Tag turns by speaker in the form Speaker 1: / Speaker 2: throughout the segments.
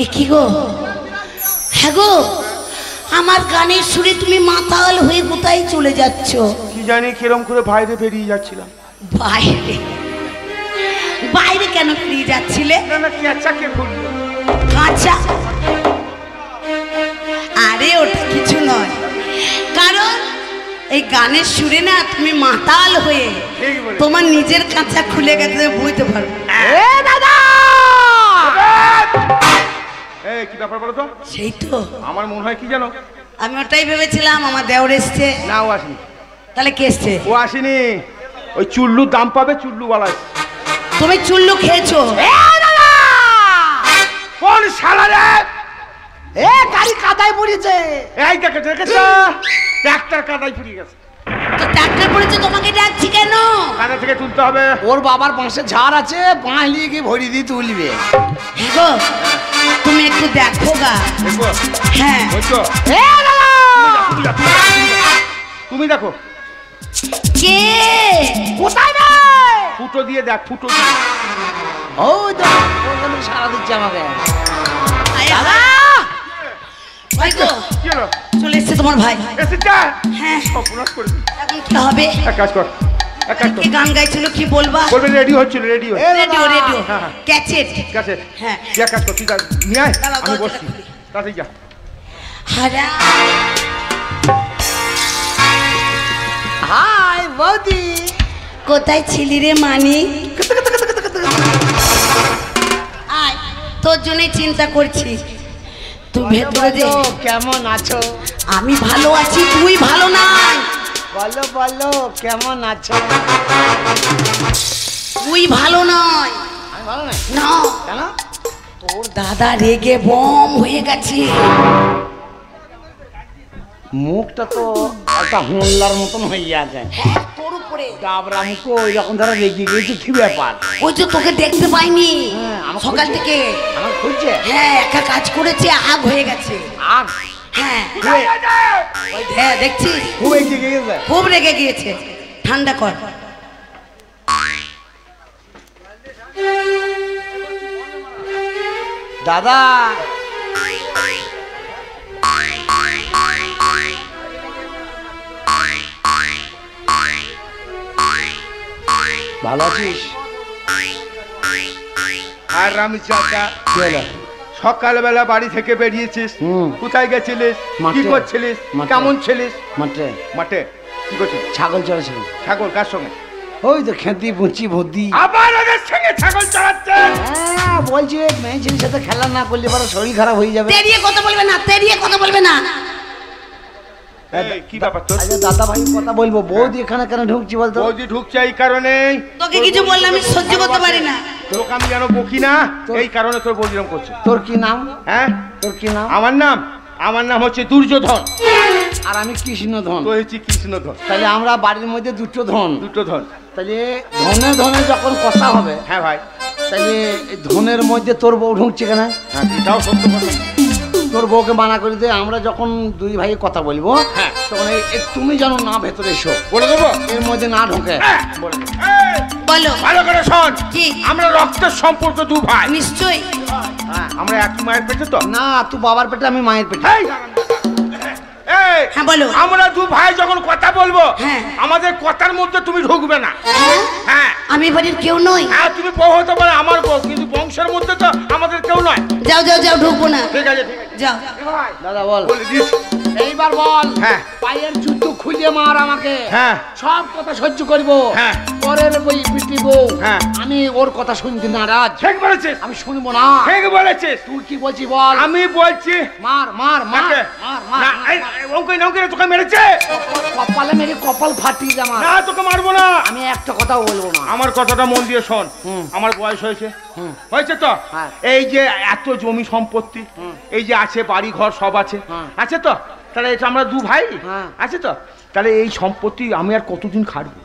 Speaker 1: এ কি গো? হ্যাঁ গো, আমার গানের সুরে তুমি মাতাল হয়ে কোথায় চলে যাচ্ছ?
Speaker 2: কি জানি কিরম করে বাইরে বেরিয়ে যাচ্ছিলাম।
Speaker 1: বাইরে? বাইরে কেন বেরিয়ে যাচ্ছিলে?
Speaker 2: না না, কেঁচা কে খুললো?
Speaker 1: কাঁচা? আরে ওটা কিছু নয়, কারণ এই গানের সুরে না তুমি মাতাল হয়ে তোমার নিজের কাঁচা খুলে গেছে, বুঝতে পারো।
Speaker 2: দাদা কি ব্যাপার বলো তো?
Speaker 1: সেই তো
Speaker 2: আমার মনে হয় কি জানো,
Speaker 1: আমি ওটাই ভেবেছিলাম আমার দেওর এসছে।
Speaker 2: না ও আসেনি।
Speaker 1: তাহলে কে এসছে?
Speaker 2: ও আসেনি, ওই চুল্লুর দাম পাবে, চুল্লুওয়ালা।
Speaker 1: তুমি চুল্লু খেয়েছো?
Speaker 2: কোন শালা রে?
Speaker 3: এ গাড়ি কাদায় পড়েছে।
Speaker 2: এই দেখে দেখেছো, ট্রাক্টর কাদায় পড়ে গেছে।
Speaker 1: তো ট্রাক্টর পড়েছে, তোমাকে ডাকছি কেন?
Speaker 2: কাদা থেকে তুলতে হবে।
Speaker 3: ওর বাবার বাঁশের ঝাড় আছে, বাঁশ নিয়ে গিয়ে ভরি দিয়ে তুলবে।
Speaker 1: হ্যাঁ গো, তুমি একটু দেখো গা।
Speaker 2: দেখো।
Speaker 1: হ্যাঁ।
Speaker 2: বুঝছো? তুমি দেখো
Speaker 1: কে
Speaker 3: কোথায় রে?
Speaker 2: ফুটো দিয়ে দেখ, ফুটো দিয়ে।
Speaker 3: ও তো সারা দিচ্ছে আমাকে।
Speaker 1: দাদা ভাই গো,
Speaker 2: কি হলো?
Speaker 1: চলে এসছে তোমার ভাই।
Speaker 2: এসেছে?
Speaker 1: হ্যাঁ।
Speaker 2: সর্বনাশ করে দিল।
Speaker 1: এখন কি হবে?
Speaker 2: এক কাজ কর, এক কাজ কর।
Speaker 1: কি গান গাইছিল কি বলবা?
Speaker 2: বলবে রেডি হচ্ছিল, রেডি হচ্ছে।
Speaker 1: রেডিও রেডিও
Speaker 2: হ্যাঁ, হ্যাঁ।
Speaker 1: ক্যাচেট।
Speaker 2: ঠিক আছে।
Speaker 1: হ্যাঁ।
Speaker 2: তুই এক কাজ কর, তুই নিয়ে আয়,
Speaker 1: দাঁড়াও,
Speaker 2: আমি
Speaker 1: দরজাটা
Speaker 2: বসছি।
Speaker 1: খুলি।
Speaker 2: তাড়াতাড়ি যা।
Speaker 1: হারা
Speaker 3: হাই বৌদি,
Speaker 1: কোথায় ছিলি রে মানি? আয়, তোর জন্যই চিন্তা করছি। তুই ভেতরে যে।
Speaker 3: কেমন আছো?
Speaker 1: আমি ভালো আছি, তুই ভালো নাই।
Speaker 3: বলো বলো কেমন আছো?
Speaker 1: তুই ভালো নয়।
Speaker 3: আমি ভালো নাই।
Speaker 1: না,
Speaker 3: কেন?
Speaker 1: তোর দাদা রেগে বম হয়ে গেছে।
Speaker 3: মুখটা তো একটা হোল্লার মতন হয়ে আছে।
Speaker 1: তোর উপরে
Speaker 3: ডাবরা মুখ, ওই রকম ধরে রেগে গেছে। কি ব্যাপার?
Speaker 1: ওই যে তোকে দেখতে পাইনি
Speaker 3: হ্যাঁ, আমার
Speaker 1: সকাল
Speaker 3: খুঁজছে।
Speaker 1: থেকে।
Speaker 3: আমার খুঁজছে?
Speaker 1: হ্যাঁ, একা কাজ করেছে, আগ হয়ে গেছে।
Speaker 3: আগ?
Speaker 1: হ্যাঁ হ্যাঁ, দেখছি
Speaker 3: খুব রেগে গেছে।
Speaker 1: খুব রেগে গিয়েছে। ঠান্ডা কর।
Speaker 3: দাদা ভালো আছিস?
Speaker 2: আর রামি চাচা,
Speaker 3: কি হলো?
Speaker 2: সকালবেলা বাড়ি থেকে বেরিয়েছিস, কোথায় গেছিলিস? কি
Speaker 3: মাঠে।
Speaker 2: করছিলিস?
Speaker 3: মাঠে।
Speaker 2: কেমন ছিলিস?
Speaker 3: মাঠে
Speaker 2: মাঠে কি করছিস?
Speaker 3: ছাগল চড়েছিল।
Speaker 2: ছাগল কার সঙ্গে?
Speaker 3: ওই তো খেতি বুচি ভর্তি।
Speaker 2: আবার ওদের সঙ্গে ছাগল চড়াচ্ছে?
Speaker 3: হ্যাঁ, বলছে মেয়ে ছেলের সাথে খেলা না করলে পরে শরীর খারাপ হয়ে যাবে।
Speaker 1: তেরিয়ে কথা বলবে না, তেরিয়ে কথা বলবে না।
Speaker 2: এই, কি ব্যাপার তোর?
Speaker 3: আচ্ছা দাদা ভাই কথা বলবো। বৌদি এখানে কেন ঢুকছি বলতো?
Speaker 2: বৌদি ঢুকছে এই কারণেই।
Speaker 1: তোকে কিছু বললে আমি সহ্য করতে পারি না।
Speaker 2: তোকে আমি যেন বকি না, এই কারণে তোর বৌদি এরকম করছে।
Speaker 3: তোর কি নাম?
Speaker 2: হ্যাঁ,
Speaker 3: তোর কি নাম?
Speaker 2: আমার নাম হচ্ছে দুর্যোধন।
Speaker 3: আর আমি কৃষ্ণধন।
Speaker 2: তো হচ্ছে কৃষ্ণধন।
Speaker 3: তাহলে আমরা বাড়ির মধ্যে দুটো ধন।
Speaker 2: দুটো ধন।
Speaker 3: তাহলে ধনে ধনে যখন কথা হবে,
Speaker 2: হ্যাঁ ভাই।
Speaker 3: তাহলে এই ধনের মধ্যে তোর বউ ঢুকছে কেন?
Speaker 2: হ্যাঁ, এটাও সত্য কথা।
Speaker 3: তোর বউকে মানা করে দে। আমরা যখন দুই ভাই কথা বলবো,
Speaker 2: হ্যাঁ,
Speaker 3: তখন এই তুমি যেন না ভেতরে এসো,
Speaker 2: বলে দেবো।
Speaker 3: এর মধ্যে না ঢোকে।
Speaker 2: হ্যাঁ, বলে দে। এই,
Speaker 1: বলো।
Speaker 2: ভালো করে শোন।
Speaker 1: কি?
Speaker 2: আমরা রক্তের সম্পর্ক দু ভাই।
Speaker 1: নিশ্চয়ই।
Speaker 2: আমরা একই মায়ের পেটে তো।
Speaker 3: না, তুই বাবার পেটে, আমি মায়ের পেটে।
Speaker 2: এই, এই,
Speaker 1: হ্যাঁ, বলো।
Speaker 2: আমরা দু ভাই যখন কথা বলবো,
Speaker 1: হ্যাঁ।
Speaker 2: আমাদের কথার মধ্যে তুমি ঢুকবে না।
Speaker 1: হ্যাঁ?
Speaker 2: হ্যাঁ,
Speaker 1: আমি বাড়ির কেউ নই।
Speaker 2: হ্যাঁ, তুমি বউ হতে পারে আমার বউ, কিন্তু বংশের মধ্যে তো আমাদের কেউ নয়।
Speaker 1: যাও যাও যাও, ঢুকবো না।
Speaker 2: ঠিক আছে, ঠিক আছে।
Speaker 1: যাও।
Speaker 3: দাদা বল।
Speaker 2: বলে দিস।
Speaker 3: এইবার বল।
Speaker 2: হ্যাঁ।
Speaker 3: পায়ের জুতো খুলে মার আমাকে।
Speaker 2: হ্যাঁ।
Speaker 3: সব কথা সহ্য করবো।
Speaker 2: হ্যাঁ।
Speaker 3: পরের বই পিটিব।
Speaker 2: হ্যাঁ।
Speaker 3: আমি ওর কথা শুনতে নারাজ।
Speaker 2: ঠিক বলেছিস।
Speaker 3: আমি শুনবো না।
Speaker 2: ঠিক বলেছিস।
Speaker 3: তুই কি বলছিস বল।
Speaker 2: আমি বলছি।
Speaker 3: মার মার মার
Speaker 2: কাকে?
Speaker 3: মার মার।
Speaker 2: না, এই, ওকে নৌকে তোকে মেরেছে।
Speaker 3: কপালে মেরে কপাল ফাটিয়ে যা মার।
Speaker 2: না, তোকে মারবো না।
Speaker 3: আমি একটা কথাও বলবো না।
Speaker 2: আমার কথাটা মন দিয়ে শোন।
Speaker 3: হুম।
Speaker 2: আমার বয়স হয়েছে।
Speaker 3: হুম।
Speaker 2: হয়েছে তো?
Speaker 3: হ্যাঁ।
Speaker 2: এই যে এত জমি সম্পত্তি, এই যে আছে বাড়ি ঘর সব আছে,
Speaker 3: হ্যাঁ।
Speaker 2: আছে তো? তাহলে এটা আমরা দু ভাই,
Speaker 3: হ্যাঁ।
Speaker 2: আছে তো? তাহলে এই সম্পত্তি আমি আর কতদিন খাটবো?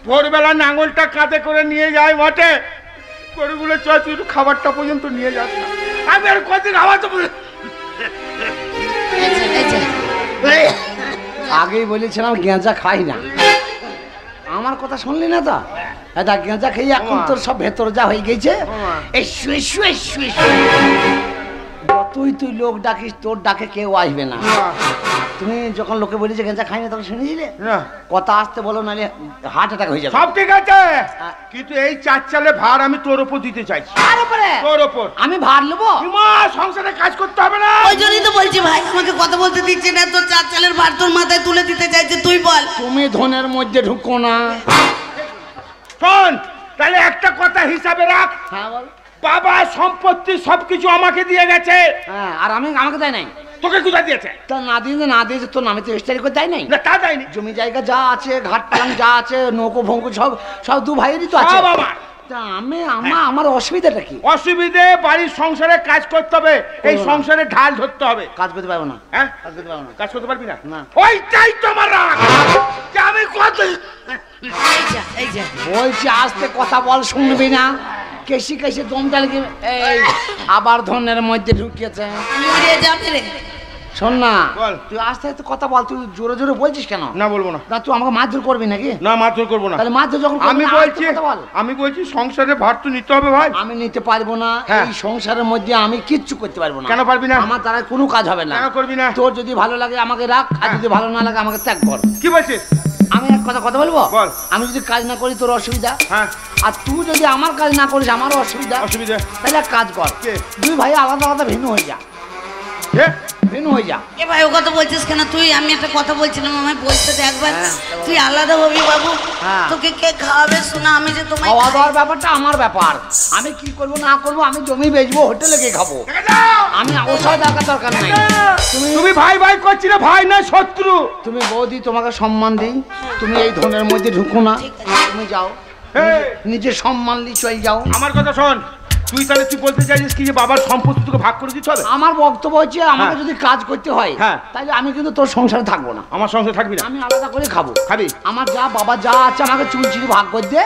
Speaker 2: ভোরবেলা নাঙলটা কাঁধে করে নিয়ে যায় মাঠে, গরুগুলো চয় তুই একটু খাবারটা পর্যন্ত নিয়ে যাস না। আমি আর কতদিন খাবার তো
Speaker 3: আগেই বলেছিলাম গেঁজা খাই না। আমার কথা শুনলি না তো? এটা গেঁজা খেয়ে এখন তোর সব ভেতর যা হয়ে গেছে। এই শুয়ে শুয়ে শুয়ে শুয়ে যত তুই লোক ডাকিস, তোর ডাকে কেউ আসবে না। তুমি যখন লোকে বলি যে গেঁজা খাই না তখন শুনেছিলে কথা আসতে বলো, নাহলে হার্ট অ্যাটাক হয়ে যাবে।
Speaker 2: সব ঠিক আছে, কিন্তু এই 4 চালে ভার আমি তোর উপর দিতে চাইছি। তোর উপর আমি ভার নেবো? সংসারে কাজ করতে হবে না?
Speaker 1: ওই জন্যই তো বলছি ভাই, আমাকে কথা বলতে দিচ্ছে না। তোর 4 চালের ভার তোর মাথায় তুলে দিতে চাইছে, তুই বল।
Speaker 3: তুমি ধনের মধ্যে ঢুকো না।
Speaker 2: শোন, তাহলে একটা কথা হিসাবে রাখ।
Speaker 3: হ্যাঁ বল।
Speaker 2: বাবা সম্পত্তি সবকিছু আমাকে দিয়ে গেছে।
Speaker 3: হ্যাঁ, আর আমাকে দেয় নাই।
Speaker 2: তোকে কোথায় দিয়েছে? তা
Speaker 3: না দিয়েছে তোর নামে তো রেজিস্ট্রি করে দেয় নাই।
Speaker 2: না, তা দেয়নি।
Speaker 3: জমি জায়গা যা আছে, ঘাট পালাং যা আছে, নৌকো ভঙ্কু সব দু ভাইয়েরই তো আছে। আমার অসুবিধাটা কি?
Speaker 2: অসুবিধে বাড়ির সংসারে কাজ করতে হবে, এই সংসারে ঢাল ধরতে হবে।
Speaker 3: কাজ করতে পারবো না।
Speaker 2: হ্যাঁ, কাজ করতে পারবি না? না, ওইটাই তোমার রাগ। আমি কত
Speaker 3: বলছি আস্তে কথা বল, শুনবি না? কেসি দমটা লেগে আবার ধনের মধ্যে ঢুকিয়েছে। শোন না, তুই আস্তে আস্তে কথা বল। তুই জোরে জোরে বলছিস কেন?
Speaker 2: না বলবো না।
Speaker 3: তুই আমাকে মারধর করবি নাকি?
Speaker 2: না, মারধর করবো না।
Speaker 3: তাহলে মারধর যখন
Speaker 2: আমি বলছি সংসারে ভার তো নিতে হবে ভাই।
Speaker 3: আমি নিতে পারবো না। এই সংসারের মধ্যে আমি কিচ্ছু করতে পারবো না।
Speaker 2: কেন পারবি না?
Speaker 3: আমার দ্বারা কোনো কাজ হবে না।
Speaker 2: কেন করবি না?
Speaker 3: তোর যদি ভালো লাগে আমাকে রাখ, আর যদি ভালো না লাগে আমাকে ত্যাগ কর।
Speaker 2: কি বলছিস?
Speaker 3: আমি এক কথা বলবো? বল। আমি যদি কাজ না করি তোর অসুবিধা। হ্যাঁ। আর তুই যদি আমার কাজ না করিস আমারও অসুবিধা। তাহলে এক কাজ কর, দুই ভাই আলাদা আলাদা ভিন্ন হয়ে যা। ভিন্ন হয়ে যা।
Speaker 1: এ ভাই, ও কথা বলছিস কেন তুই? আমি একটা কথা বলছিলাম, আমায় বলতে দে একবার। তুই আলাদা হবি বাবু। তোকে কে খাওয়াবে? শোনা, আমি যে তোমায়
Speaker 3: খাওয়া দাওয়ার ব্যাপারটা আমার ব্যাপার। আমি কি করবো না করবো, আমি জমি বেচবো, হোটেলে গিয়ে খাবো। আমি ওসব দরকার নাই।
Speaker 2: তুমি ভাই ভাই করছি না, ভাই না শত্রু।
Speaker 3: তুমি বৌদি, তোমাকে সম্মান দিই, তুমি এই ধনের মধ্যে ঢুকো না। তুমি যাও, নিজের সম্মান নিয়ে চলে যাও।
Speaker 2: আমার কথা শোন, তুই তাহলে তুই বলতে চাইছিস কি যে বাবার সম্পত্তি তোকে ভাগ করে দিতে হবে?
Speaker 3: আমার বক্তব্য হচ্ছে আমাকে যদি কাজ করতে হয় তাহলে আমি কিন্তু তোর সংসারে থাকবো না।
Speaker 2: আমার সংসারে থাকবি না?
Speaker 3: আমি আলাদা করে খাবো। খাবি? আমার যা বাবা যা আছে আমাকে চুলচিরি ভাগ করে দে,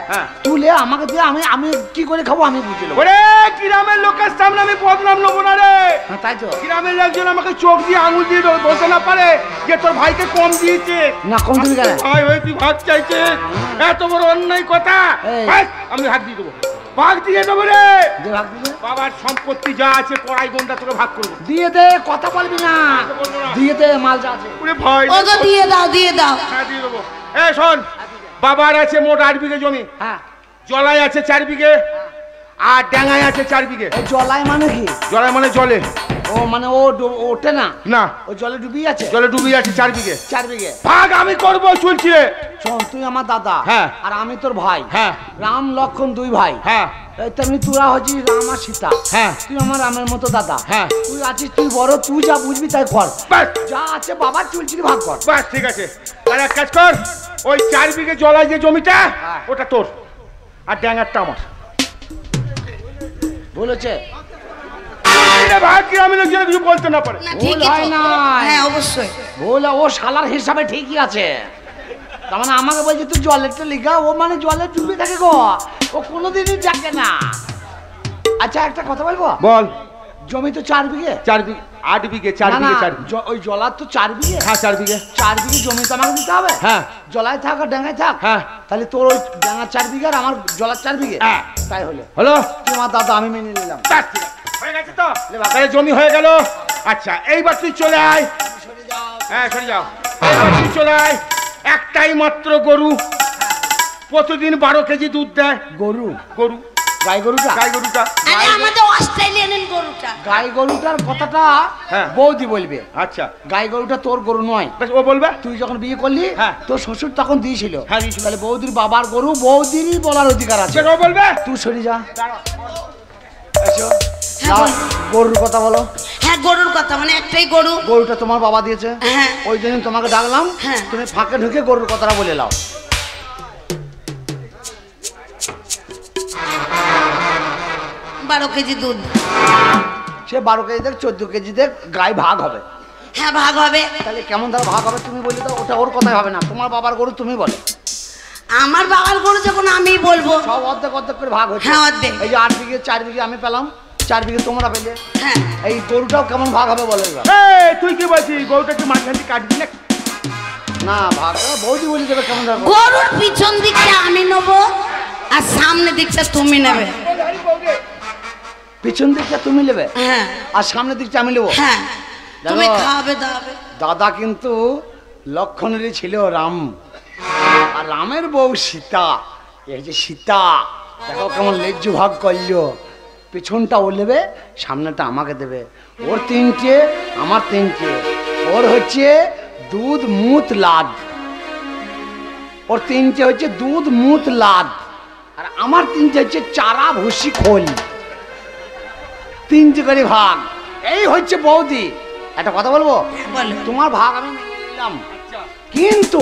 Speaker 3: তুলে আমাকে দিয়ে আমি কি করে খাবো আমি বুঝে নেবো।
Speaker 2: ওরে গ্রামের লোকের সামনে আমি বদনাম নেবো না রে।
Speaker 3: তাই তো
Speaker 2: গ্রামের লোকজন আমাকে চোখ দিয়ে আঙুল দিয়ে বলতে না পারে যে তোর ভাইকে কম দিয়েছে।
Speaker 3: না, কম দিবি কেন?
Speaker 2: ভাই হয়ে তুই ভাগ চাইছে, এত বড় অন্যায় কথা। আমি ভাগ দিয়ে দেবো, ভাগ দিয়ে দেবো রে। বাবার সম্পত্তি যা আছে কড়াই গন্ডা তোকে ভাগ করবো।
Speaker 3: দিয়ে দে, কথা বলবি না। দিয়ে দে মাল যা আছে।
Speaker 2: ভাই
Speaker 1: ওগো দিয়ে দাও, দিয়ে দাও।
Speaker 2: হ্যাঁ, দিয়ে দেবো। শোন, বাবার আছে মোট 8 বিঘে জমি। হ্যাঁ। জলায় আছে 4 বিঘে, আর ডাঙায় আছে 4 বিঘে।
Speaker 3: জলায় মানে কি?
Speaker 2: জলায় মানে জলে।
Speaker 3: ও মানে ও ওঠে না?
Speaker 2: না,
Speaker 3: ও জলে ডুবি আছে।
Speaker 2: জলে ডুবি আছে 4 বিঘে।
Speaker 3: 4 বিঘে
Speaker 2: ভাগ আমি করবো চলছে।
Speaker 3: শোন, তুই আমার দাদা।
Speaker 2: হ্যাঁ।
Speaker 3: আর আমি তোর ভাই।
Speaker 2: হ্যাঁ।
Speaker 3: রাম লক্ষণ 2 ভাই।
Speaker 2: হ্যাঁ।
Speaker 3: তেমনি তোরা হচ্ছিস রাম আর সীতা।
Speaker 2: হ্যাঁ।
Speaker 3: তুই আমার রামের মতো দাদা।
Speaker 2: হ্যাঁ।
Speaker 3: তুই আছিস, তুই বড়, তুই যা বুঝবি তাই কর। যা আছে বাবার চুলচিরি ভাগ কর।
Speaker 2: বাস, ঠিক আছে। আর এক কাজ কর, ওই 4 বিঘে জলায় যে জমিটা ওটা তোর, আর ডাঙারটা আমার। বলেছে কিছু বলতে না পারে।
Speaker 1: হ্যাঁ, অবশ্যই
Speaker 3: ভুল। ও শালার হিসাবে ঠিকই আছে। তার মানে আমাকে বলছে তুই জলেরটা লিখা, ও মানে জলে ডুবে থাকে গো, ও কোনোদিনই যাকে না। আচ্ছা, একটা কথা বলবো? বল। জমি তো 4 বিঘে।
Speaker 2: 4 বিঘে 8 বিঘে 4 বিঘে 4 বিঘে।
Speaker 3: ওই জলার তো 4 বিঘে।
Speaker 2: হ্যাঁ, 4 বিঘে।
Speaker 3: 4 বিঘে জমি তো আমাকে দিতে হবে।
Speaker 2: হ্যাঁ।
Speaker 3: জলায় থাক আর ডাঙায় থাক। হ্যাঁ। তাহলে তোর ওই ডাঙার 4 বিঘে আর আমার জলার 4 বিঘে। হ্যাঁ, তাই হলো। তোমার দাদা আমি মেনে নিলাম।
Speaker 2: হয়ে গেছে তো? তাহলে জমি হয়ে গেল। আচ্ছা, এইবার তুই চলে আয়। হ্যাঁ, সরে যাও। এইবার তুই চলে আয়। একটাই মাত্র গরু, প্রতিদিন 12 কেজি দুধ দেয়।
Speaker 3: গরু?
Speaker 2: গরু,
Speaker 3: গাই গরুটা?
Speaker 2: গাই গরুটা।
Speaker 1: আরে আমাদের অস্ট্রেলিয়ান গরুটা।
Speaker 3: গাই গরুটার কথাটা বৌদি বলবে।
Speaker 2: আচ্ছা,
Speaker 3: গাই গরুটা তোর গরু নয়।
Speaker 2: ও বলবে।
Speaker 3: তুই যখন বিয়ে করলি তোর শ্বশুর তখন দিয়েছিল। হ্যাঁ, দিয়েছিল। তাহলে বৌদির বাবার গরু বৌদিরই বলার অধিকার আছে।
Speaker 2: ও বলবে।
Speaker 3: তুই সরে যা। গরুর কথা বলো।
Speaker 1: হ্যাঁ, গরুর কথা মানে একটাই গরু।
Speaker 3: গরুটা তোমার বাবা দিয়েছে।
Speaker 1: হ্যাঁ।
Speaker 3: ওই জন্য তোমাকে ডাকলাম।
Speaker 1: হ্যাঁ।
Speaker 3: তুমি ফাঁকে ঢুকে গরুর কথাটা বলে নাও।
Speaker 1: 12 কেজি দুধ।
Speaker 3: সে 12 কেজি দেখ, 14 কেজি দেখ, গায়ে ভাগ হবে।
Speaker 1: হ্যাঁ, ভাগ হবে।
Speaker 3: তাহলে কেমন ধারা ভাগ হবে তুমি বলে দাও। ওটা ওর কথাই হবে না, তোমার বাবার গরু তুমি বলে।
Speaker 1: আমার বাবার গরু যখন আমি বলবো
Speaker 3: সব অর্ধেক অর্ধেক করে ভাগ হচ্ছে।
Speaker 1: হ্যাঁ, অর্ধেক।
Speaker 3: এই যে 8 বিঘে 4 বিঘে আমি পেলাম, 4 বিঘে তোমরা পেলে।
Speaker 1: হ্যাঁ।
Speaker 3: এই গরুটাও কেমন ভাগ হবে বলে।
Speaker 2: তুই কি বলছিস? গরুটা কি মাঝখানে কাটবি না?
Speaker 3: না, ভাগ বৌদি বলে দেবে কেমন ভাগ।
Speaker 1: গরুর পিছন দিকটা আমি নেবো আর সামনে দিকটা তুমি নেবে।
Speaker 3: পিছন দিকটা তুমি নেবে
Speaker 1: হ্যাঁ
Speaker 3: আর সামনের দিকটা আমি নেবো।
Speaker 1: হ্যাঁ তুমি
Speaker 3: দেখো,
Speaker 1: খাওয়াবে দাওয়াবে।
Speaker 3: দাদা কিন্তু লক্ষণেরই ছিল রাম, আর রামের বউ সীতা। এই যে সীতা দেখো কেমন লেজ্জ ভাগ করলো, পিছনটা ও নেবে, সামনেটা আমাকে দেবে। ওর তিনটে আমার তিনটে, ওর হচ্ছে দুধ মুত লাদ, ওর তিনটে হচ্ছে দুধ মুত লাদ, আর আমার তিনটে হচ্ছে চারা ভুসি খোল। তিনটে করে ভাগ। এই হচ্ছে বৌদি। একটা কথা বলবো,
Speaker 1: বলো।
Speaker 3: তোমার ভাগ আমি মেনে নিলাম, কিন্তু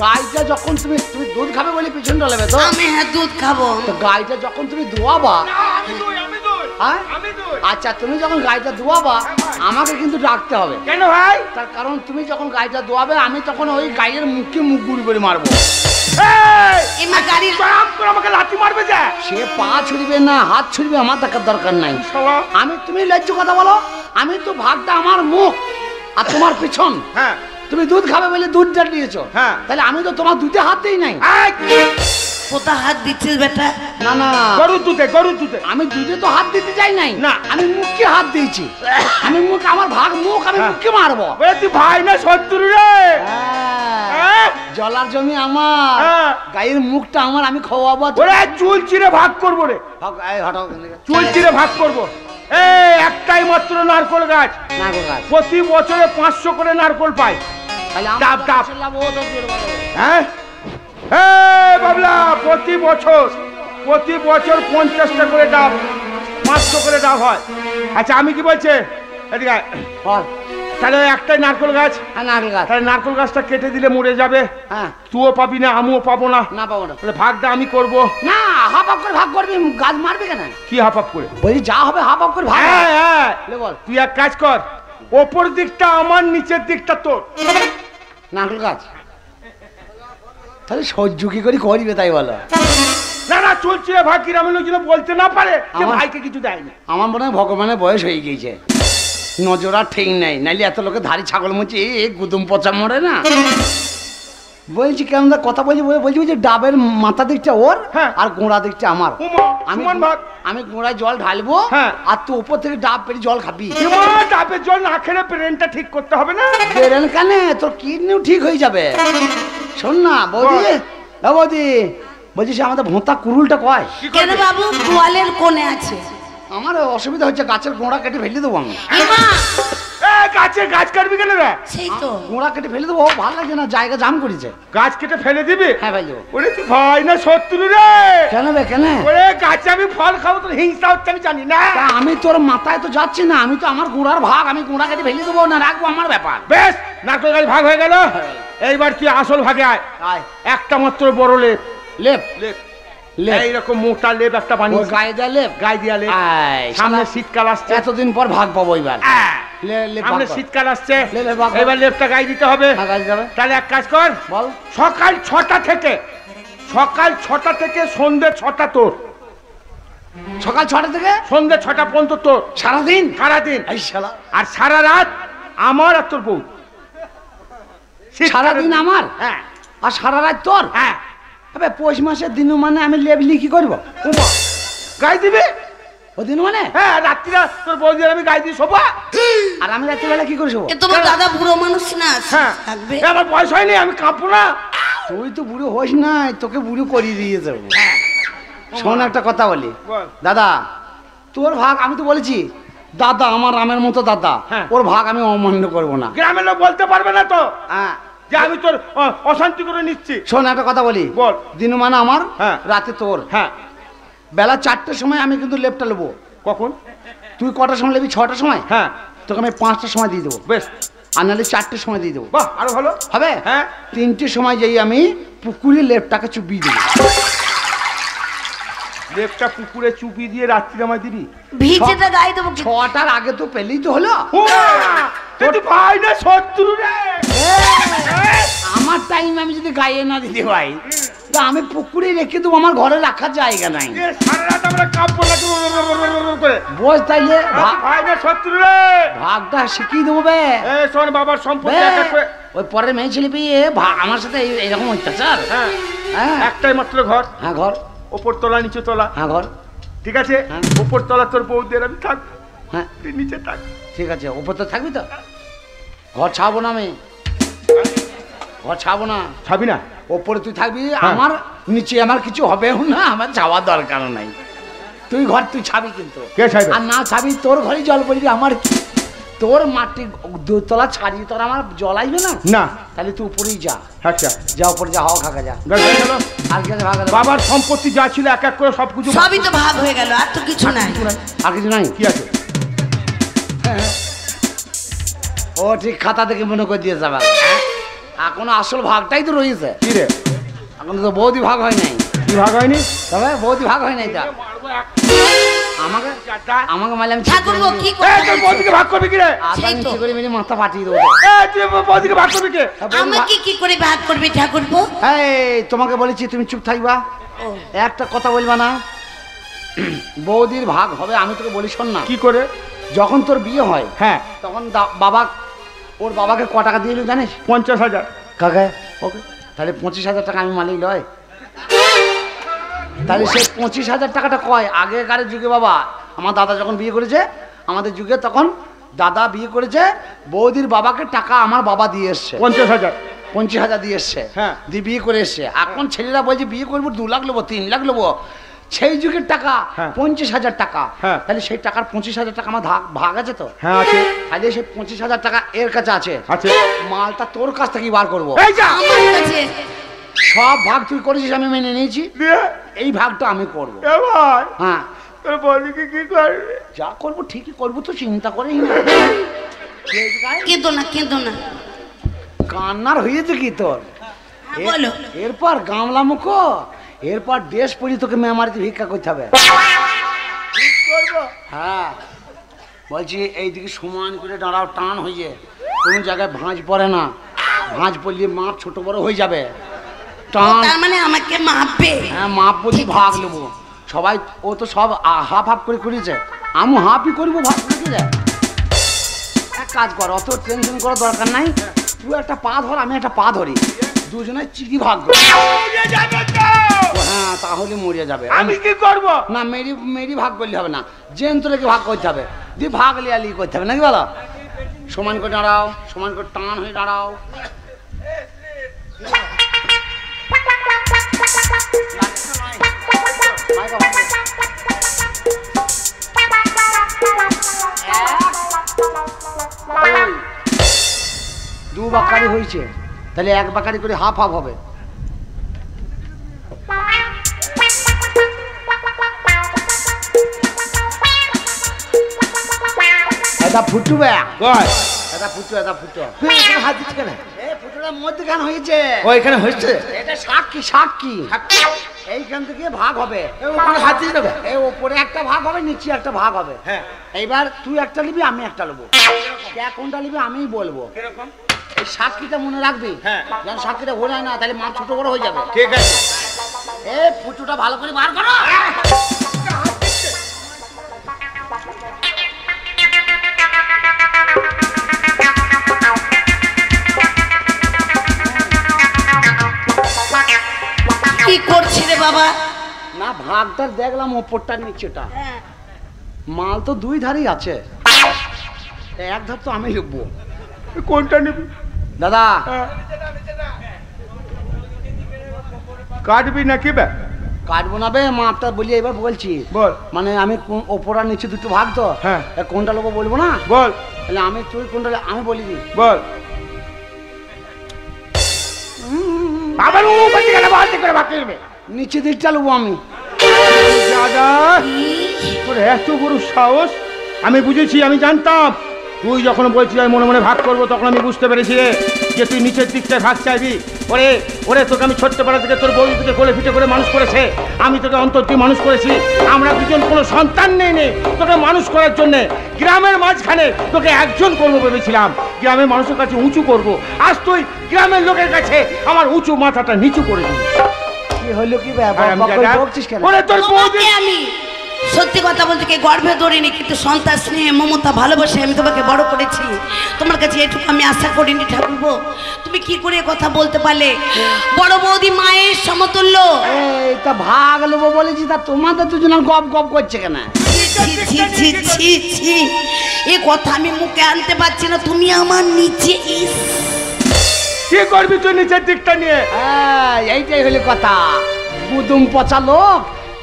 Speaker 3: গাইটা যখন তুমি তুমি দুধ খাবে বলে পিছনটা নেবে তো?
Speaker 1: আমি হ্যাঁ দুধ খাবো।
Speaker 3: তো গাইটা যখন তুমি দোয়াবা, হ্যাঁ? আচ্ছা, তুমি যখন গাইটা দোয়াবা আমাকে কিন্তু ডাকতে হবে।
Speaker 2: কেন ভাই?
Speaker 3: তার কারণ তুমি যখন গাইটা দোয়াবে আমি তখন ওই গাইয়ের মুখে মুখ গুড়ি করে মারবো।
Speaker 1: এমা গাড়ি
Speaker 2: আমাকে লাঠি মারবে যা।
Speaker 3: সে পা ছুড়বে না হাত ছুড়বে আমার দেখার দরকার নাই। আমি তুমি লজ্জ কথা বলো, আমি তো ভাগটা আমার মুখ আর তোমার পিছন।
Speaker 2: হ্যাঁ
Speaker 3: তুমি দুধ খাবে বলে দুধটা নিয়েছো,
Speaker 2: হ্যাঁ।
Speaker 3: তাহলে আমি তো তোমার দুধে হাত দিই নাই।
Speaker 1: কোথা হাত দিচ্ছিস বেটা?
Speaker 3: না না,
Speaker 2: গরুর দুধে, গরুর দুধে।
Speaker 3: আমি দুধে তো হাত দিতে চাই নাই,
Speaker 2: না।
Speaker 3: আমি মুখে হাত দিয়েছি। আমি মুখ, আমার ভাগ মুখ, আমি মুখে মারবো।
Speaker 2: তুই ভাই না শত্রু রে?
Speaker 3: হ্যাঁ, জলার জমি আমার,
Speaker 2: হ্যাঁ।
Speaker 3: গায়ের মুখটা আমার, আমি খাওয়াবো।
Speaker 2: ওরে চুল চিরে ভাগ করবো রে,
Speaker 3: হটাও
Speaker 2: চুল চিরে ভাগ করবো। এই একটাই মাত্র নারকোল গাছ,
Speaker 3: না গো গাছ,
Speaker 2: প্রতি বছরে 500 করে নারকোল পাই।
Speaker 3: তাহলে
Speaker 2: ডাব, ডাব।
Speaker 3: আমার
Speaker 2: হ্যাঁ বাবলা, প্রতি বছর 50টা করে ডাব, 500 করে ডাব হয়। আচ্ছা আমি কি বলছে, এদিকে আয়। তাহলে একটাই নারকোল গাছ,
Speaker 3: নারকেল গাছ,
Speaker 2: তাহলে নারকোল গাছটা কেটে দিলে মরে যাবে।
Speaker 3: হ্যাঁ,
Speaker 2: তুইও পাবি না, আমিও পাবো না।
Speaker 3: না পাবো না।
Speaker 2: তাহলে ভাগটা আমি করব।
Speaker 3: না, হাফ হাফ করে ভাগ করবি, গাছ মারবি কেন?
Speaker 2: কি হাফ হাফ করে?
Speaker 3: বলি যা হবে হাফ হাফ করে ভাগ।
Speaker 2: হ্যাঁ হ্যাঁ,
Speaker 3: লে বল।
Speaker 2: তুই এক কাজ কর, ওপর দিকটা আমার, নিচের দিকটা তোর।
Speaker 3: নারকেল গাছ তাহলে সহ্য কি করে করবে তাই বলো?
Speaker 2: না না, চলছে ভাগ, গ্রামের লোকজন বলতে না পারে যে
Speaker 3: আমার-
Speaker 2: ভাইকে কিছু দেয়নি।
Speaker 3: আমার মনে হয় ভগবানের বয়স হয়ে গিয়েছে, নজর আর ঠিক নাই, নাইলে এত লোকে ধারি ছাগল মুচি গুদুম পচা মরে না। বলছি কেমন কথা বলছি, বলছি যে ডাবের মাথা দিকটা ওর,
Speaker 2: হ্যাঁ।
Speaker 3: আর গোড়া দিকটা আমার। আমি
Speaker 2: সমান ভাগ।
Speaker 3: আমি গোড়ায় জল ঢালবো,
Speaker 2: হ্যাঁ।
Speaker 3: আর তুই উপর থেকে ডাব পেরে জল খাবি।
Speaker 2: ডাবের জল না খেলে ব্রেনটা ঠিক করতে হবে না?
Speaker 3: বেরেন কানে তোর কিডনিও ঠিক হয়ে যাবে। শোন না বৌদি, বৌদি বলছি সে আমাদের ভোঁতা কুরুলটা কয়?
Speaker 1: কেন বাবু? গোয়ালের কোণে আছে।
Speaker 3: আমার অসুবিধা হচ্ছে, গাছের গোড়া কেটে ফেলে দেবো আমি।
Speaker 1: এমা
Speaker 2: গাছ কাটবি কেন রে?
Speaker 1: সেই তো
Speaker 3: গোড়া কেটে ফেলে দেবো, ভালো লাগছে না, জায়গা জাম করেছে।
Speaker 2: গাছ কেটে ফেলে দিবি?
Speaker 3: হ্যাঁ ভাই দেবো।
Speaker 2: ওরে তুই ভাই না শত্রু রে?
Speaker 3: কেন বে কেন?
Speaker 2: ওরে গাছে আমি ফল খাবো, তোর হিংসা হচ্ছে আমি জানি না।
Speaker 3: তা আমি তোর মাথায় তো যাচ্ছি না, আমি তো আমার গোড়ার ভাগ, আমি গোড়া কেটে ফেলে দেবো না রাখবো আমার ব্যাপার।
Speaker 2: বেশ, নারকেল গাছ ভাগ হয়ে গেল। এইবার তুই আসল ভাগে আয়।
Speaker 3: আয়।
Speaker 2: একটা মাত্র বড় লেপ,
Speaker 3: লেপ
Speaker 2: লেপ
Speaker 3: লেপ।
Speaker 2: এইরকম মোটা লেপ একটা
Speaker 3: ওই
Speaker 2: বানিয়ে
Speaker 3: গায়ে দেয় লেপ।
Speaker 2: গায়ে দিয়া লেপ।
Speaker 3: আয়,
Speaker 2: সামনে
Speaker 3: শালা,
Speaker 2: শীতকাল আসছে।
Speaker 3: এতদিন পর ভাগ পাবো এবার।
Speaker 2: আহ,
Speaker 3: লেপ
Speaker 2: সামনে
Speaker 3: ভাগ কর।
Speaker 2: শীতকাল আসছে,
Speaker 3: লে, লে, ভাগ কর।
Speaker 2: এবার লেপটা গায়ে দিতে হবে।
Speaker 3: হ্যাঁ, গায়ে যাবে।
Speaker 2: তাহলে এক কাজ কর,
Speaker 3: বল।
Speaker 2: সকাল 6টা থেকে সন্ধ্যে 6টা তোর,
Speaker 3: সকাল 6টা থেকে
Speaker 2: সন্ধ্যে 6টা পর্যন্ত তোর,
Speaker 3: সারাদিন।
Speaker 2: সারাদিন।
Speaker 3: এই শালা,
Speaker 2: আর সারা রাত আমার আর তোর বউ।
Speaker 3: সারাদিন আমার
Speaker 2: হ্যাঁ
Speaker 3: আর সারা রাত তোর?
Speaker 2: হ্যাঁ।
Speaker 3: আবে পৌষ মাসের দিন মানে আমি লেবলি কি করবো?
Speaker 2: উমা, গায়ে দিবি?
Speaker 3: ও দিন মানে?
Speaker 2: হ্যাঁ, রাত্রিরা তোর বউ দিয়ে আমি গায়ে দিয়ে শোভা।
Speaker 3: আর আমি রাত্রিবেলা কি করে শোবো?
Speaker 1: এ তোমার দাদা বুড়ো মানুষ না,
Speaker 2: হ্যাঁ,
Speaker 1: থাকবে।
Speaker 2: এ, আমার বয়স হয়নি, আমি কাঁপবো না।
Speaker 3: তুই তো বুড়ো হোস নাই, তোকে বুড়ো করিয়ে দিয়ে যাবো। শোন একটা কথা বলি,
Speaker 2: বল।
Speaker 3: দাদা তোর ভাগ আমি তো বলেছি, দাদা আমার রামের মতো দাদা,
Speaker 2: হ্যাঁ।
Speaker 3: ওর ভাগ আমি অমান্য করবো না।
Speaker 2: গ্রামের লোক বলতে পারবে না তো
Speaker 3: হ্যাঁ,
Speaker 2: যে আমি তোর অশান্তি করে নিচ্ছি।
Speaker 3: শোন একটা কথা বলি,
Speaker 2: বল।
Speaker 3: দিন মানে আমার,
Speaker 2: হ্যাঁ।
Speaker 3: রাতে তোর।
Speaker 2: হ্যাঁ,
Speaker 3: বেলা 4টার সময় আমি কিন্তু লেপটা নেবো।
Speaker 2: কখন?
Speaker 3: তুই কটার সময় নেবি? 6টার সময়।
Speaker 2: হ্যাঁ,
Speaker 3: তোকে আমি 5টার সময় দিয়ে দেবো,
Speaker 2: বেশ,
Speaker 3: আর নাহলে 4টের সময় দিয়ে দেবো।
Speaker 2: বাহ, আরো ভালো
Speaker 3: হবে?
Speaker 2: হ্যাঁ।
Speaker 3: 3টের সময় যেই আমি পুকুরে লেপটাকে চুপিয়ে দেবো।
Speaker 2: লেপটা পুকুরে চুপি দিয়ে রাত্রি আমায় দিবি?
Speaker 1: ভিজেটা গায়ে দেবো কি?
Speaker 3: 6টার আগে তো পেলেই তো হলো।
Speaker 2: তোর ভাই না শত্রু রে?
Speaker 3: আমার টাইম আমি যদি গায়ে না দিতে ভাই, তা আমি পুকুরে রেখে দেবো, আমার ঘরে রাখার জায়গা নাই।
Speaker 2: এ, সারা রাত আমরা কাঁপবো না করে।
Speaker 3: বোঝ তাইলে
Speaker 2: ভাই না শত্রু রে?
Speaker 3: ভাগটা শিখিয়ে দেবো বে।
Speaker 2: এ, শোন, বাবার সম্পত্তি
Speaker 3: বে,
Speaker 2: এক এক করে।
Speaker 3: ওই পরের মেয়ে ছেলে পেয়ে আমার সাথে এরকম অত্যাচার।
Speaker 2: হ্যাঁ,
Speaker 3: হ্যাঁ
Speaker 2: একটাই মাত্র ঘর,
Speaker 3: হ্যাঁ ঘর,
Speaker 2: ওপর তলা নিচে তলা।
Speaker 3: হ্যাঁ ঘর।
Speaker 2: ঠিক আছে উপর তলা তোর বৌদের আমি থাকবো,
Speaker 3: হ্যাঁ
Speaker 2: তুই নিচে থাক।
Speaker 3: ঠিক আছে, উপর তো থাকবি তো? ঘর ছাড়বো না আমি, ঘর ছাড়বো না।
Speaker 2: ছাবি না?
Speaker 3: ওপরে তুই থাকবি, আমার নিচে আমার কিছু হবেও না, আমার যাওয়ার দরকার নাই। তুই ঘর তুই ছাবি কিন্তু,
Speaker 2: কে ছাড়বে?
Speaker 3: আর না ছাবি তোর ঘরে জল পড়বি। আমার তোর মাটি দোতলা ছাড়িয়ে তোর আমার জল আসবে না?
Speaker 2: না।
Speaker 3: তাহলে তুই উপরেই যা।
Speaker 2: আচ্ছা
Speaker 3: যা উপরে যা, হাওয়া খাকা যা। আর কি আছে? ভাগ
Speaker 2: বাবার সম্পত্তি যা ছিল এক এক করে সবকিছু
Speaker 1: সবই তো ভাগ হয়ে গেল, আর তো কিছু নাই।
Speaker 3: আর কিছু নাই?
Speaker 2: কি আছে?
Speaker 3: ও ঠিক খাতা থেকে মনে করে দিয়েছে আবার। এখন আসল ভাগটাই তো রয়েছে।
Speaker 2: কি রে?
Speaker 3: এখন তো বৌদি ভাগ হয় নাই।
Speaker 2: কি ভাগ হয়নি?
Speaker 3: তবে বৌদি ভাগ হয় নাই। তা আমাকে আমাকে মারলে আমি
Speaker 1: ঠাকুরপো কি
Speaker 2: তোর বৌদিকে ভাগ করবি কি রে?
Speaker 3: আদা নিচে করে মেরে মাথা ফাটিয়ে দেবো।
Speaker 2: তুই বৌদিকে ভাগ করবি কে?
Speaker 1: আমাকে কি করে ভাগ করবে ঠাকুরপো?
Speaker 3: এই তোমাকে বলেছি তুমি চুপ থাকবা, একটা কথা বলবা না। বৌদির ভাগ হবে, আমি তোকে বলি শোন না।
Speaker 2: কি করে?
Speaker 3: যখন তোর বিয়ে হয়,
Speaker 2: হ্যাঁ,
Speaker 3: তখন বাবা ওর বাবাকে ক টাকা দিয়েছিল জানিস?
Speaker 2: 50,000।
Speaker 3: কাকে? ওকে। তাহলে 25,000 টাকা আমি মালিক লয়? তাহলে সেই 25,000 টাকাটা কয় আগেকারের যুগে বাবা, আমার দাদা যখন বিয়ে করেছে, আমাদের যুগে তখন দাদা বিয়ে করেছে, বৌদির বাবাকে টাকা আমার বাবা দিয়ে এসছে।
Speaker 2: 50,000।
Speaker 3: 25,000 দিয়ে এসছে।
Speaker 2: হ্যাঁ।
Speaker 3: দিয়ে বিয়ে করে এসছে। এখন ছেলেরা বলছে বিয়ে করবো 2 লাখ নেবো, 3 লাখ নেবো। সেই যুগের টাকা 25,000 টাকা।
Speaker 2: হ্যাঁ।
Speaker 3: তাহলে সেই টাকার 25,000 টাকা আমার ভাগ আছে তো?
Speaker 2: হ্যাঁ আছে।
Speaker 3: তাহলে সেই 25,000 টাকা এর কাছে আছে।
Speaker 2: আছে।
Speaker 3: মালটা তোর কাছ থেকেই বার করবো।
Speaker 2: এই যা।
Speaker 1: আমার কাছে
Speaker 3: সব ভাগ তুই করেছিস, আমি মেনে নিয়েছি।
Speaker 2: দিয়ে
Speaker 3: এই ভাগটা আমি করবো।
Speaker 2: এ ভাই,
Speaker 3: হ্যাঁ,
Speaker 2: তোর বৌদিকে কি করবে?
Speaker 3: যা করবো ঠিকই করবো, তো চিন্তা করেই না।
Speaker 1: কেঁদো না, কেঁদো না।
Speaker 3: কান্নার হয়েছে কি তোর?
Speaker 1: বলো।
Speaker 3: এরপর গামলা মুখ, এরপর দেশ পড়ি তোকে মেমারিতে ভিক্ষা করতে হবে। হ্যাঁ, বলছি এইদিকে সমান করে দাঁড়াও, টান হয়ে কোনো জায়গায় ভাঁজ পড়ে না। ভাঁজ পড়লে মাপ ছোট বড় হয়ে যাবে। টান,
Speaker 1: তার মানে আমাকে মাপবে?
Speaker 3: হ্যাঁ মাপ বলি ভাগ নেবো। সবাই ও তো সব হাফ হাফ করে করেছে, আমি হাফই করবো ভাগ করে। এক কাজ কর, অত টেনশন করার দরকার নাই। তুই একটা পা ধর, আমি একটা পা ধরি, দুজনে চিঠি ভাগ করি। হ্যাঁ, তাহলে মরিয়া যাবে।
Speaker 2: আমি কি করব?
Speaker 3: না, মেরি ভাগ করলে হবে না, জেন্ত্রকে ভাগ করতে হবে। দিয়ে ভাগ লিয়ালি করতে হবে নাকি বলো? সমান করে দাঁড়াও, সমান করে টান হয়ে দাঁড়াও। দু বাকারি হয়েছে, তাহলে এক বাকারি করে হাফ হাফ হবে। এটা ফুটবে, এটা ফুটো, এটা ফুটো।
Speaker 2: হাত দিচ্ছি কেন?
Speaker 3: ফুটোটার মধ্যেখান হয়েছে।
Speaker 2: ও এখানে হয়েছে?
Speaker 3: এটা সাক্ষী, সাক্ষী। এইখান থেকে ভাগ হবে।
Speaker 2: ওখানে হাত দিয়ে দেবে?
Speaker 3: এই ওপরে একটা ভাগ হবে, নিচে একটা ভাগ হবে।
Speaker 2: হ্যাঁ।
Speaker 3: এইবার তুই একটা নিবি, আমি একটা নেবো। কোনটা নিবি আমিই বলবো।
Speaker 2: কিরকম?
Speaker 3: এই সাক্ষীটা মনে রাখবি।
Speaker 2: হ্যাঁ।
Speaker 3: যেন সাক্ষীটা ভোলায় না, তাহলে মাপ ছোট বড় হয়ে যাবে।
Speaker 2: ঠিক আছে।
Speaker 3: এই ফুটোটা ভালো করে বার করো।
Speaker 1: কি করছি রে বাবা?
Speaker 3: না, ভাগটা দেখলাম ওপরটা নিচেটা। মাল তো দুই ধারেই আছে, এক ধার তো আমি লিখবো।
Speaker 2: কোনটা নিবি
Speaker 3: দাদা?
Speaker 2: কাটবি নাকি? বে
Speaker 3: কাটবো না বে, মাপটা বলি এবার বলছি।
Speaker 2: বল।
Speaker 3: মানে আমি ওপর আর নিচে দুটো ভাগ তো।
Speaker 2: হ্যাঁ।
Speaker 3: কোনটা লোক বলবো না?
Speaker 2: বল।
Speaker 3: তাহলে আমি তুই কোনটা আমি বলি দি।
Speaker 2: বল। আবার ও বাচ্চা কেন বাড়তে করে ভাগ করবে?
Speaker 3: নিচে দিকটা নেবো আমি।
Speaker 2: দাদা, তোর এত বড় সাহস! আমি বুঝেছি, আমি জানতাম তুই যখন বলছিস আমি মনে মনে ভাগ করবো, তখন আমি বুঝতে পেরেছি যে তুই নিচের দিকটায় ভাগ চাইবি। ওরে ওরে, তোকে আমি ছোট্টবেলা থেকে তোর বউ থেকে কোলে পিঠে করে মানুষ করেছে, আমি তোকে অন্তর দিয়ে মানুষ করেছি। আমরা দুজন কোনো সন্তান নেই তোকে মানুষ করার জন্যে। গ্রামের মাঝখানে তোকে একজন করবো ভেবেছিলাম, গ্রামের মানুষের কাছে উঁচু করব। আজ তুই গ্রামের লোকের কাছে আমার উঁচু মাথাটা নিচু করে দিবি।
Speaker 3: কি হলো কি ব্যাপার? বকছিস কেন?
Speaker 2: ওরে তোর বউ
Speaker 1: তোমাকে আমি সত্যি কথা বলতে কি গর্ভে ধরিনি, কিন্তু সন্তান স্নেহে মমতা ভালোবাসে আমি তোমাকে বড় করেছি। তোমার কাছে এটুকু আমি আশা করিনি ঠাকুরপো। তুমি কি করে কথা বলতে পারলে? বড় বৌদি মায়ের সমতুল্য।
Speaker 3: এইটা ভাগ নেবো বলেছি, তা তোমাদের দুজনের গপ গপ করছে কেন?
Speaker 1: ছি ছি ছি ছি, এ কথা আমি মুখে আনতে পারছি না। তুমি আমার নিচে
Speaker 2: কি করবি তুই নিচের দিকটা নিয়ে?
Speaker 3: এইটাই হলো কথা। কুদুম পচা লোক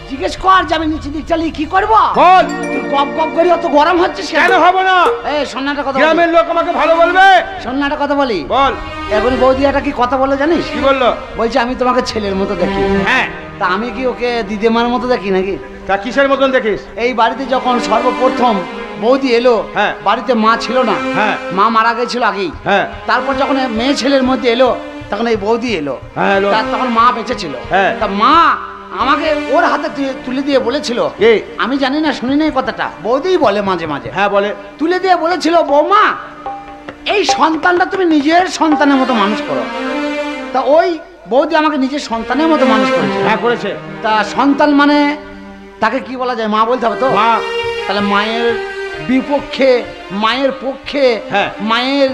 Speaker 3: জিজ্ঞেস কর যে আমি নিচে দিক চালিয়ে কি করবো?
Speaker 2: বল।
Speaker 3: তুই গপ গপ করি অত গরম হচ্ছিস
Speaker 2: কেন হবে না?
Speaker 3: এই সন্ন্যাটা কথা
Speaker 2: গ্রামের লোক আমাকে ভালো বলবে।
Speaker 3: সন্ন্যাটা কথা বলি।
Speaker 2: বল।
Speaker 3: এখন বৌদি একটা কি কথা বলে জানিস?
Speaker 2: কি বললো?
Speaker 3: বলছে আমি তোমাকে ছেলের মতো দেখি।
Speaker 2: হ্যাঁ,
Speaker 3: তা আমি কি ওকে দিদিমার মতো দেখি নাকি?
Speaker 2: তা কিসের মতন দেখিস?
Speaker 3: এই বাড়িতে যখন সর্বপ্রথম বৌদি এলো,
Speaker 2: হ্যাঁ,
Speaker 3: বাড়িতে মা ছিল না।
Speaker 2: হ্যাঁ,
Speaker 3: মা মারা গেছিল আগেই।
Speaker 2: হ্যাঁ,
Speaker 3: তারপর যখন মেয়ে ছেলের মধ্যে এলো তখন এই বৌদি এলো।
Speaker 2: হ্যাঁ, এলো।
Speaker 3: তখন মা বেঁচে ছিল।
Speaker 2: হ্যাঁ।
Speaker 3: তা মা আমাকে ওর হাতে তুলে দিয়ে বলেছিল,
Speaker 2: কি?
Speaker 3: আমি জানি না, শুনি না এই কথাটা, বৌদিই বলে মাঝে মাঝে।
Speaker 2: হ্যাঁ বলে।
Speaker 3: তুলে দিয়ে বলেছিল, বৌমা এই সন্তানটা তুমি নিজের সন্তানের মতো মানুষ করো। তা ওই বৌদি আমাকে নিজের সন্তানের মতো মানুষ করেছে।
Speaker 2: হ্যাঁ করেছে।
Speaker 3: তা সন্তান মানে তাকে কি বলা যায়? মা বলতে হবে তো।
Speaker 2: মা।
Speaker 3: তাহলে মায়ের বিপক্ষে, মায়ের পক্ষে,
Speaker 2: হ্যাঁ,
Speaker 3: মায়ের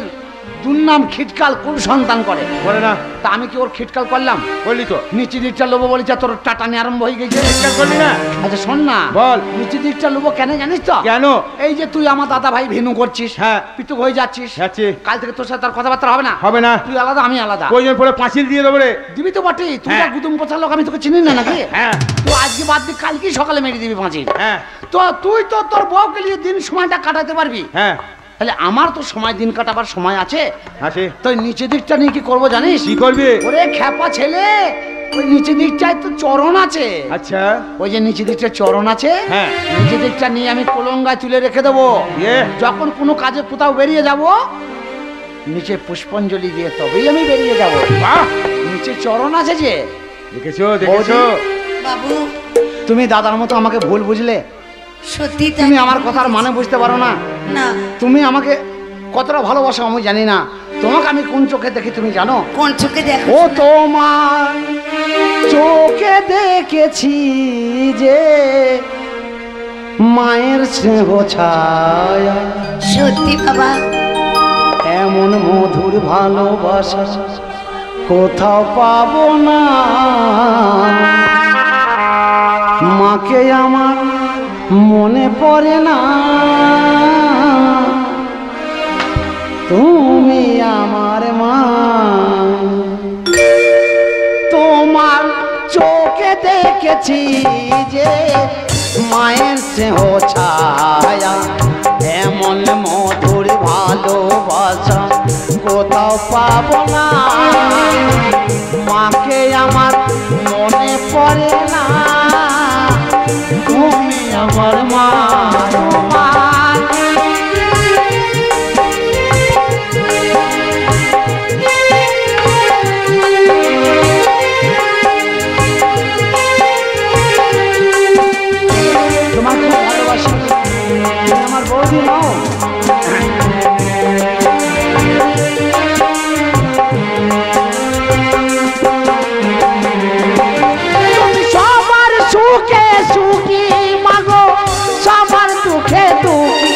Speaker 3: দুর্নাম খিটকাল কোন সন্তান করে?
Speaker 2: করে না।
Speaker 3: তা আমি কি ওর খিটকাল করলাম?
Speaker 2: বললি তো।
Speaker 3: নিচে দিকটা লোবো বলেছে, তোর টাটানি আরম্ভ হয়ে গেছে।
Speaker 2: খিটকাল করলি না?
Speaker 3: আচ্ছা শোন না,
Speaker 2: বল।
Speaker 3: নিচে দিকটা লোবো কেন জানিস তো?
Speaker 2: কেন?
Speaker 3: এই যে তুই আমার দাদা ভাই ভেনু করছিস,
Speaker 2: হ্যাঁ,
Speaker 3: পিটুক হয়ে যাচ্ছিস,
Speaker 2: যাচ্ছি।
Speaker 3: কাল থেকে তোর সাথে তার কথাবার্তা হবে না।
Speaker 2: হবে না।
Speaker 3: তুই আলাদা, আমি আলাদা।
Speaker 2: প্রয়োজন পড়ে পাঁচিল দিয়ে দেবো রে।
Speaker 3: দিবি তো বটেই, তুই
Speaker 2: হ্যাঁ।
Speaker 3: গুদুম পোছার লোক, আমি তোকে চিনি না নাকি?
Speaker 2: হ্যাঁ।
Speaker 3: তুই আজকে বাদ দিয়ে কালকেই সকালে মেরে দিবি পাঁচিল।
Speaker 2: হ্যাঁ।
Speaker 3: তো তুই তো তোর বউকে নিয়ে দিন সময়টা কাটাতে পারবি।
Speaker 2: হ্যাঁ।
Speaker 3: তাহলে আমার তো সময় দিন কাটাবার সময় আছে।
Speaker 2: আছে।
Speaker 3: তো নিচে দিকটা নিয়ে কি করবো জানিস?
Speaker 2: কি করবি?
Speaker 3: ওরে খ্যাপা ছেলে, ওই নিচে দিকটায় তো চরণ আছে।
Speaker 2: আচ্ছা।
Speaker 3: ওই যে নিচে দিকটা চরণ আছে,
Speaker 2: হ্যাঁ,
Speaker 3: নিচে দিকটা নিয়ে আমি কলঙ্গায় তুলে রেখে দেবো। যখন কোনো কাজে কোথাও বেরিয়ে যাব, নিচে পুষ্পাঞ্জলি দিয়ে তবেই আমি বেরিয়ে যাব।
Speaker 2: বাহ,
Speaker 3: নিচে চরণ আছে যে।
Speaker 2: দেখেছো দেখেছো
Speaker 1: বাবু,
Speaker 3: তুমি দাদার মতো আমাকে ভুল বুঝলে।
Speaker 1: সত্যি
Speaker 3: তুমি আমার কথার মানে বুঝতে পারো না।
Speaker 1: না।
Speaker 3: তুমি আমাকে কতটা ভালোবাসো আমি জানি না। তোমাকে আমি কোন চোখে দেখি তুমি জানো?
Speaker 1: কোন চোখে দেখো?
Speaker 3: ও তোমার চোখে দেখেছি যে মায়ের স্নেহ ছায়া।
Speaker 1: সত্যি বাবা?
Speaker 3: এমন মধুর ভালোবাসা কোথাও পাবো না। মাকে আমার মনে পড়ে না, তুমি আমার মা। তোমার চোখে দেখেছি যে মায়ের স্নেহ ছায়া। এমন মধুর ভালোবাসা কোথাও পাবো না। মাকে আমার মনে পড়ে না, তুমি আমার মা। তোমাকে ভালোবাসি, আমার বৌদি নাও। তুমি সবার সুখে সুখী মাগো, সবার দুঃখে দুঃখী।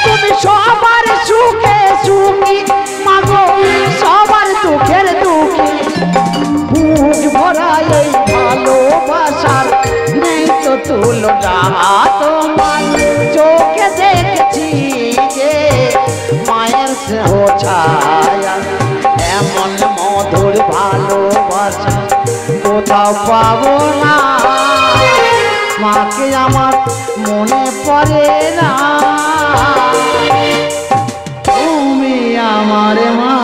Speaker 3: তুমি সবার সুখে সুখী মাগো, সবার দুঃখের দুঃখী। বুক ভরা এই ভালোবাসার নেই তো তুলনা। তোমার চোখে দেখেছি যে মায়ের স্নেহ ছায়া। এমন মধুর ভালোবাসা কোথাও পাবো না। মাকে আমার মনে পড়ে না, তুমি আমার মা।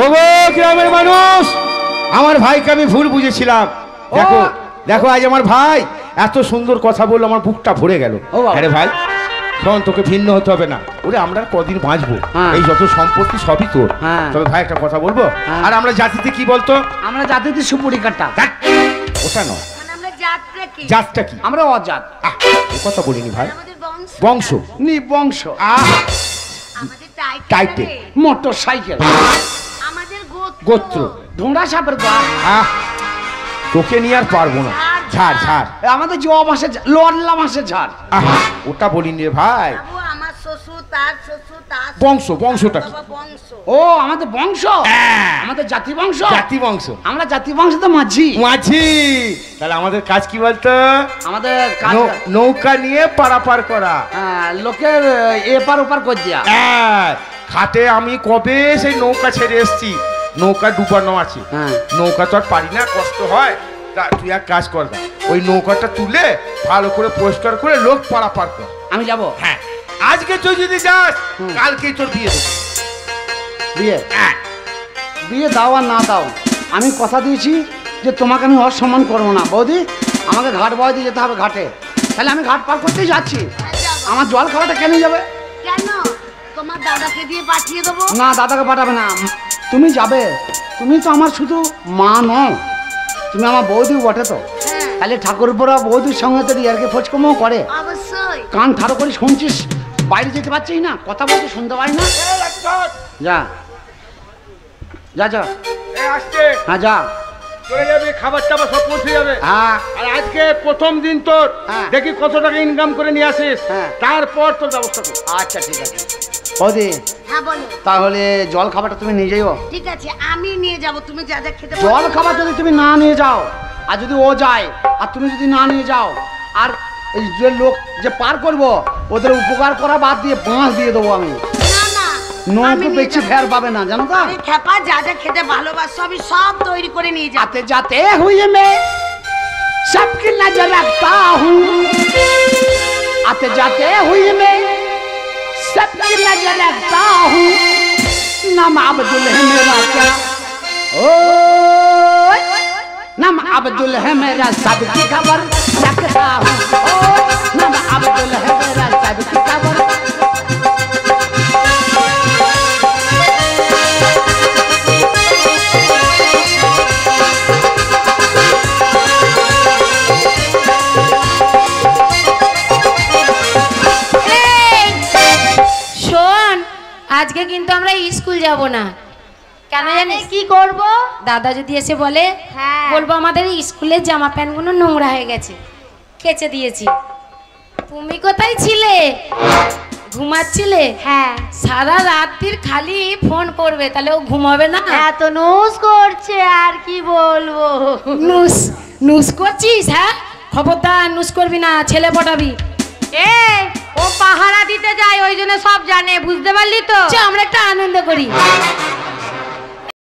Speaker 2: ওগো গ্রামের মানুষ, আমার ভাইকে আমি ভুল বুঝেছিলাম। দেখো দেখো, আজ আমার ভাই এত সুন্দর কথা বললো, আমার বুকটা ভরে গেল। আরে ভাই শোন, তোকে ভিন্ন হতে হবে না। ওরে আমরা কদিন বাঁচবো, এই যত সম্পত্তি সবই তোর। তবে ভাই একটা কথা বলবো, আর আমরা জাতিতে কি বলতো?
Speaker 3: আমরা জাতিতে সুপুরি কাটা।
Speaker 2: ওটা নয়,
Speaker 1: আমরা জাতটা কি?
Speaker 2: জাতটা কি?
Speaker 3: আমরা অজাত।
Speaker 2: ও কথা বলিনি ভাই,
Speaker 1: আমাদের বংশ।
Speaker 2: বংশ।
Speaker 3: নিবংশ।
Speaker 1: আমাদের
Speaker 2: টাইটেল।
Speaker 3: Motor cycle.
Speaker 1: আমাদের
Speaker 2: গোত্র।
Speaker 3: ধোঁড়া সাপের গা।
Speaker 2: তোকে নিয়ে আর পারবো না। ঝাড় ঝাড়
Speaker 3: আমাদের জ মাসে লড়লা মাসে ঝাড়।
Speaker 2: আহা, ওটা বলিনি রে ভাই,
Speaker 1: বাবু আমার শ্বশুর তার শ্বশুর তার
Speaker 2: বংশ, বংশটা কি?
Speaker 1: বাবা বংশ।
Speaker 3: ও আমাদের বংশ, আমাদের জাতি বংশ,
Speaker 2: জাতি বংশ।
Speaker 3: আমরা জাতি বংশ তো মাঝি।
Speaker 2: মাঝি, তাহলে আমাদের কাজ কি বলতো?
Speaker 3: আমাদের কাজ
Speaker 2: নৌকা নিয়ে পারাপার করা,
Speaker 3: লোকের এপার ওপার করে দেয়া।
Speaker 2: ঘাটে আমি কবে সেই নৌকা ছেড়ে এসছি, নৌকা ডুবানো আছে, নৌকা তো আর পারি না, কষ্ট হয়। তা তুই এক কাজ কর না, ওই নৌকাটা তুলে ভালো করে পরিষ্কার করে লোক পারাপার কর।
Speaker 3: আমি যাব?
Speaker 2: হ্যাঁ, আজকে তুই যদি যাস কালকেই তোর বিয়ে দেবো।
Speaker 3: বিয়ে? বিয়ে দাও আর না দাও, আমি কথা দিয়েছি যে তোমাকে আমি অসম্মান করবো না। বৌদি আমাকে ঘাট বয় দিয়ে যেতে হবে ঘাটে, তাহলে আমি ঘাট পার করতেই যাচ্ছি। আমার জল খাওয়াটা কেন যাবে?
Speaker 1: কেন? তোমার দাদাকে দিয়ে পাঠিয়ে দেবো।
Speaker 3: না, দাদাকে পাঠাবে না, তুমি যাবে। তুমি তো আমার শুধু মা নও, তুমি আমার বৌদিও বটে তো। তাহলে ঠাকুরপোড়া বৌদির সঙ্গে তো ইয়ারকে ফোচকমও করে।
Speaker 1: অবশ্যই।
Speaker 3: কান ঠাড়ো করে শুনছিস, বাইরে যেতে পারছিস না, কথা বলতে শুনতে পারি না। যা যা যা,
Speaker 2: আসছে,
Speaker 3: হ্যাঁ যা,
Speaker 2: চলে যাবে, খাবার টাবার সব পৌঁছে যাবে।
Speaker 3: হ্যাঁ
Speaker 2: আর আজকে প্রথম দিন তোর,
Speaker 3: হ্যাঁ।
Speaker 2: দেখি কত টাকা ইনকাম করে নিয়ে আসিস,
Speaker 3: হ্যাঁ।
Speaker 2: তারপর তোর ব্যবস্থা কর।
Speaker 3: আচ্ছা ঠিক আছে। বৌদি
Speaker 1: হ্যাঁ বলো।
Speaker 3: তাহলে জল খাবারটা তুমি নিয়ে যাইও।
Speaker 1: ঠিক আছে আমি নিয়ে যাব, তুমি যা যা খেতে
Speaker 3: জল খাবার যদি তুমি না নিয়ে যাও, আর যদি ও যায় আর তুমি যদি না নিয়ে যাও, আর এই যে লোক যে পার করবো ওদের উপকার করা বাদ দিয়ে বাঁশ দিয়ে দেবো আমি।
Speaker 1: না না,
Speaker 3: নৌকো বেশি ফের পাবে না, জানো তো?
Speaker 1: আরে খেপা, যা যা খেতে ভালোবাসো আমি সব তৈরি করে নিয়ে যাব।
Speaker 3: आते जाते हुए मैं सबकी नजर रखता हूँ, आते जाते हुए मैं सबकी नजर रखता हूँ, नाम अब्दुल है मेरा क्या, ओ नाम अब्दुल है मेरा, सबकी खबर रखता हूँ, ओ नाम अब्दुल है मेरा, सबकी खबर।
Speaker 4: আজকে কিন্তু আমরা স্কুল যাব না, কেন জানিস?
Speaker 1: কি করব?
Speaker 4: দাদা যদি এসে বলে, বলবো আমাদের স্কুলের জামা প্যান্টগুলো নোংরা হয়ে গেছে, কেচে দিয়েছি। তুমি কোথায় ছিলে? ঘুমাচ্ছিলে?
Speaker 1: হ্যাঁ।
Speaker 4: সারা রাত্রির খালি ফোন করবে, তাহলে ও ঘুমাবে না?
Speaker 1: এত নুস করছে, আর কি বলবো।
Speaker 4: নুস নুস করছিস? হ্যাঁ, খবরদার নুস করবি না, ছেলে পটাবি।
Speaker 1: ও পাহারা দিতে যায়, ওই জন্য সব জানে, বুঝতে পারলি তো?
Speaker 4: আমরা একটা আনন্দ করি।